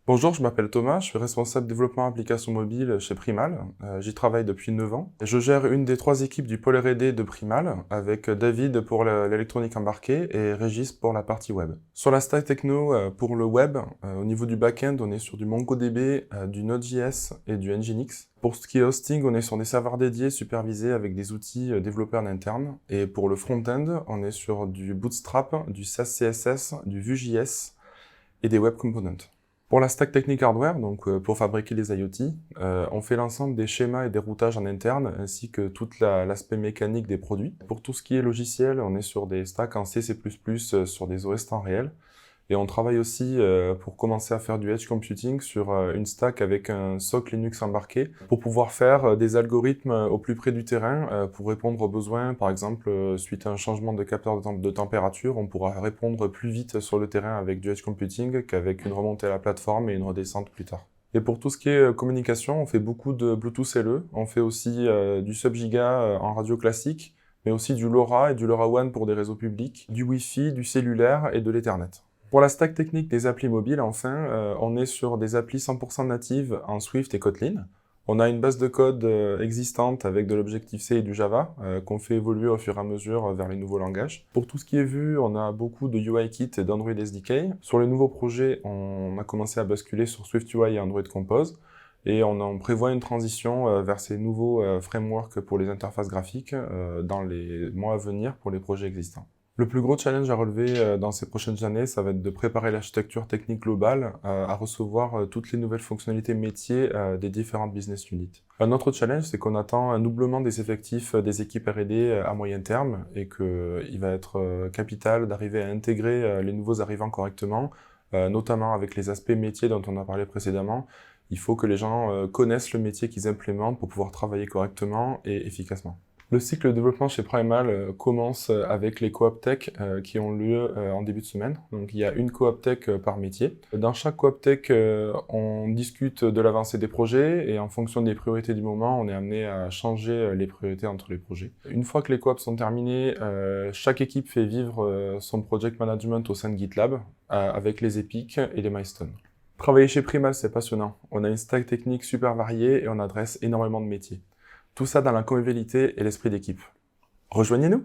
Bonjour, je m'appelle Thomas, je suis responsable développement application mobile chez Primal. J'y travaille depuis 9 ans. Je gère une des 3 équipes du pôle R&D de Primal, avec David pour l'électronique embarquée et Régis pour la partie web. Sur la stack techno, pour le web, au niveau du back-end, on est sur du MongoDB, du Node.js et du Nginx. Pour ce qui est hosting, on est sur des serveurs dédiés supervisés avec des outils développeurs en interne. Et pour le front-end, on est sur du Bootstrap, du Sass CSS, du Vue.js et des Web Components. Pour la stack technique hardware, donc pour fabriquer les IoT, on fait l'ensemble des schémas et des routages en interne, ainsi que tout l'aspect mécanique des produits. Pour tout ce qui est logiciel, on est sur des stacks en C++, sur des OS temps réel. Et on travaille aussi pour commencer à faire du edge computing sur une stack avec un socle Linux embarqué pour pouvoir faire des algorithmes au plus près du terrain pour répondre aux besoins. Par exemple, suite à un changement de capteur de température, on pourra répondre plus vite sur le terrain avec du edge computing qu'avec une remontée à la plateforme et une redescente plus tard. Et pour tout ce qui est communication, on fait beaucoup de Bluetooth LE. On fait aussi du sub-giga en radio classique, mais aussi du LoRa et du LoRaWAN pour des réseaux publics, du Wi-Fi, du cellulaire et de l'Ethernet. Pour la stack technique des applis mobiles, enfin, on est sur des applis 100% natives en Swift et Kotlin. On a une base de code existante avec de l'Objective-C et du Java qu'on fait évoluer au fur et à mesure vers les nouveaux langages. Pour tout ce qui est Vue, on a beaucoup de UIKit et d'Android SDK. Sur les nouveaux projets, on a commencé à basculer sur SwiftUI et Android Compose. Et on prévoit une transition vers ces nouveaux frameworks pour les interfaces graphiques dans les mois à venir pour les projets existants. Le plus gros challenge à relever dans ces prochaines années, ça va être de préparer l'architecture technique globale à recevoir toutes les nouvelles fonctionnalités métiers des différentes business units. Un autre challenge, c'est qu'on attend un doublement des effectifs des équipes R&D à moyen terme et qu'il va être capital d'arriver à intégrer les nouveaux arrivants correctement, notamment avec les aspects métiers dont on a parlé précédemment. Il faut que les gens connaissent le métier qu'ils implémentent pour pouvoir travailler correctement et efficacement. Le cycle de développement chez Primal commence avec les coop tech qui ont lieu en début de semaine. Donc il y a une coop tech par métier. Dans chaque coop tech, on discute de l'avancée des projets et en fonction des priorités du moment, on est amené à changer les priorités entre les projets. Une fois que les coops sont terminés, chaque équipe fait vivre son project management au sein de GitLab avec les épiques et les milestones. Travailler chez Primal, c'est passionnant. On a une stack technique super variée et on adresse énormément de métiers. Tout ça dans la convivialité et l'esprit d'équipe. Rejoignez-nous!